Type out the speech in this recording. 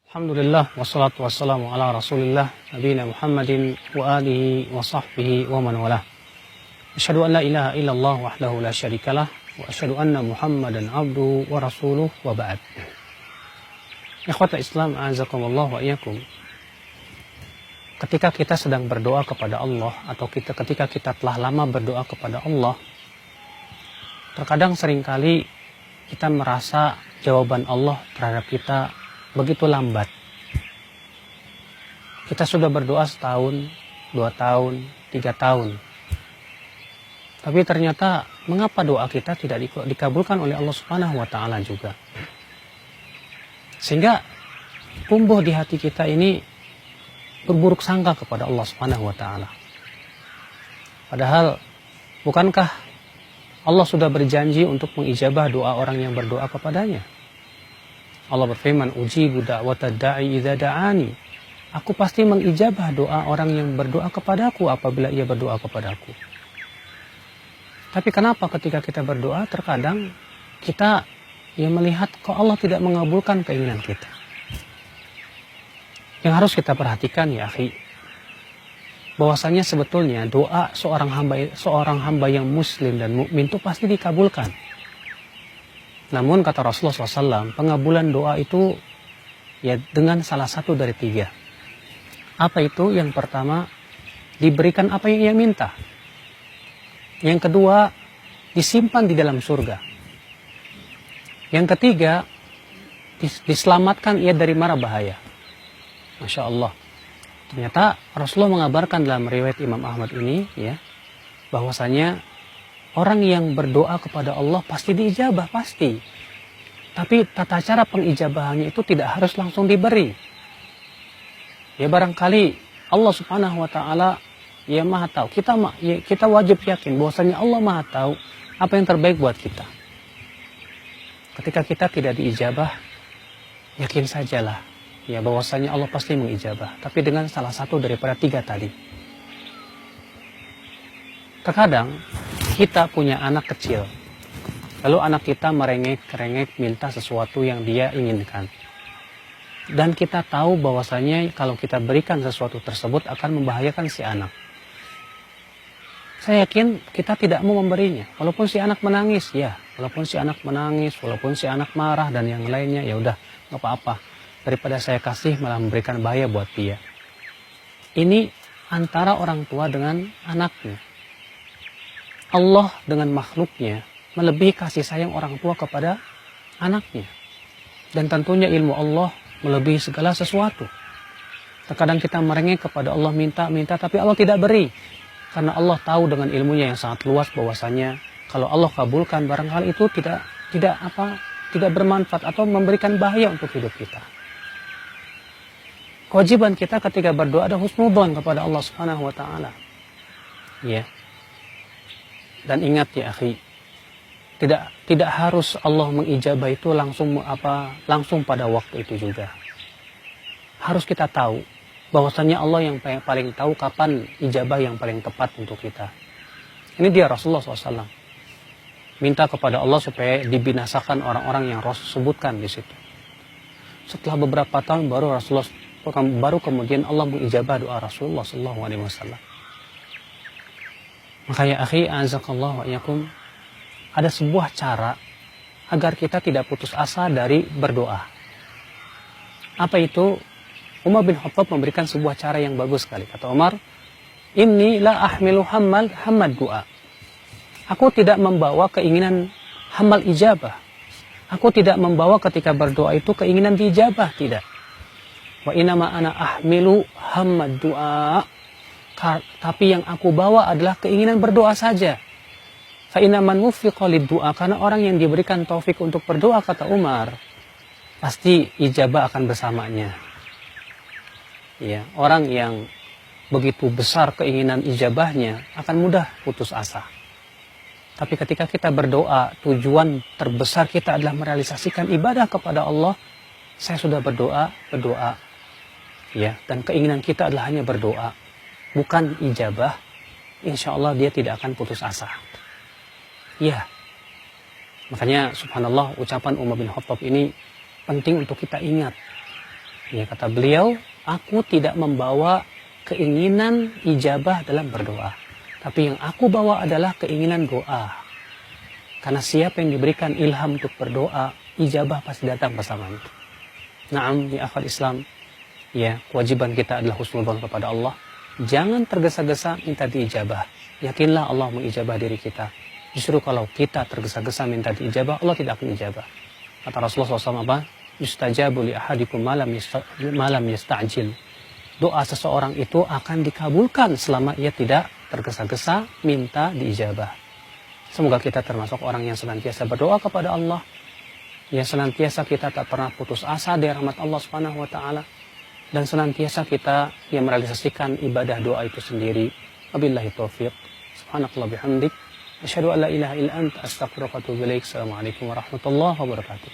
Alhamdulillah wassalatu wassalamu ala Rasulillah nabiyina Muhammadin wa alihi wa sahbihi wa man walah. Asyhadu an la ilaha illallah wahdahu la syarikalah wa asyhadu anna Muhammadan abduhu wa rasuluh wa ba'd. Ikhwatal Islam a'azakumullah wa iyyakum. Ketika kita sedang berdoa kepada Allah atau ketika kita telah lama berdoa kepada Allah, terkadang seringkali kita merasa jawaban Allah terhadap kita begitu lambat. Kita sudah berdoa setahun, 2 tahun, 3 tahun. Tapi ternyata mengapa doa kita tidak dikabulkan oleh Allah Subhanahu wa taala juga? Sehingga tumbuh di hati kita ini berburuk sangka kepada Allah Subhanahu wa taala. Padahal bukankah Allah sudah berjanji untuk mengijabah doa orang yang berdoa kepadanya? Allah berfirman, ujibu da'watad da'i idza da'ani. Aku pasti mengijabah doa orang yang berdoa kepadaku apabila ia berdoa kepadaku. Tapi kenapa ketika kita berdoa terkadang kita melihat kok Allah tidak mengabulkan keinginan kita? Yang harus kita perhatikan ya akhi, bahwasanya sebetulnya doa seorang hamba yang muslim dan mukmin itu pasti dikabulkan. Namun kata Rasulullah SAW, pengabulan doa itu ya dengan salah satu dari 3. Apa itu? Yang pertama, diberikan apa yang ia minta. Yang kedua, disimpan di dalam surga. Yang ketiga, diselamatkan ia dari mara bahaya. Masya Allah. Ternyata Rasulullah mengabarkan dalam riwayat Imam Ahmad ini ya, bahwasanya orang yang berdoa kepada Allah pasti diijabah, pasti. Tapi tata cara pengijabahannya itu tidak harus langsung diberi. Ya barangkali Allah Subhanahu wa taala ya Maha tahu. Kita wajib yakin bahwasanya Allah Maha tahu apa yang terbaik buat kita. Ketika kita tidak diijabah, yakin sajalah ya bahwasanya Allah pasti mengijabah, tapi dengan salah satu daripada 3 tadi. Terkadang kita punya anak kecil, lalu anak kita merengek-rengek minta sesuatu yang dia inginkan. Dan kita tahu bahwasanya kalau kita berikan sesuatu tersebut akan membahayakan si anak. Saya yakin kita tidak mau memberinya, walaupun si anak menangis, walaupun si anak menangis, walaupun si anak marah dan yang lainnya, ya udah, nggak apa-apa. Daripada saya kasih malah memberikan bahaya buat dia. Ini antara orang tua dengan anaknya. Allah dengan makhluknya melebihi kasih sayang orang tua kepada anaknya. Dan tentunya ilmu Allah melebihi segala sesuatu. Terkadang kita merengek kepada Allah, minta, tapi Allah tidak beri. Karena Allah tahu dengan ilmunya yang sangat luas bahwasanya kalau Allah kabulkan barangkali itu tidak bermanfaat atau memberikan bahaya untuk hidup kita. Kewajiban kita ketika berdoa ada husnudzon kepada Allah Subhanahu wa taala. Ya. Dan ingat ya akhi, tidak harus Allah mengijabah itu langsung pada waktu itu juga. Harus kita tahu bahwasanya Allah yang paling tahu kapan ijabah yang paling tepat untuk kita. Ini dia Rasulullah SAW minta kepada Allah supaya dibinasakan orang-orang yang Rasul sebutkan di situ. Setelah beberapa tahun baru kemudian Allah mengijabah doa Rasulullah SAW. Makanya akhi azakallahu wa iyyakum, ada sebuah cara agar kita tidak putus asa dari berdoa. Apa itu? Umar bin Khattab memberikan sebuah cara yang bagus sekali. Kata Umar, "Inni la ahmilu hamad du'a." Aku tidak membawa keinginan hamal ijabah. Aku tidak membawa ketika berdoa itu keinginan diijabah, tidak. Wa inama ana ahmilu hamad du'a. Tapi yang aku bawa adalah keinginan berdoa saja. Fa inna man wuffiqa lid-du'a, karena orang yang diberikan taufik untuk berdoa, kata Umar, pasti ijabah akan bersamanya. Ya, orang yang begitu besar keinginan ijabahnya akan mudah putus asa. Tapi ketika kita berdoa, tujuan terbesar kita adalah merealisasikan ibadah kepada Allah. Saya sudah berdoa. Ya, dan keinginan kita adalah hanya berdoa, bukan ijabah. Insya Allah dia tidak akan putus asa. Ya, makanya subhanallah ucapan Umar bin Khattab ini penting untuk kita ingat. Ya, kata beliau, aku tidak membawa keinginan ijabah dalam berdoa. Tapi yang aku bawa adalah keinginan doa. Karena siapa yang diberikan ilham untuk berdoa, ijabah pasti datang bersamanya. Naam, ya akhwat Islam, ya, kewajiban kita adalah husnudzon kepada Allah. Jangan tergesa-gesa minta diijabah. Yakinlah Allah mengijabah diri kita. Justru kalau kita tergesa-gesa minta diijabah, Allah tidak akan ijabah. Kata Rasulullah SAW apa? Yustajabu li ahadikum malam yasta'jil. Doa seseorang itu akan dikabulkan selama ia tidak tergesa-gesa minta diijabah. Semoga kita termasuk orang yang senantiasa berdoa kepada Allah, yang senantiasa kita tak pernah putus asa dari rahmat Allah Subhanahu wa taala, dan senantiasa kita yang merealisasikan ibadah doa itu sendiri. Wabillahi taufiq. Subhanakallah bihamdik, asyhadu an la ilaha illa anta, astaghfiruka wa atubu ilaik. Assalamualaikum warahmatullahi wabarakatuh.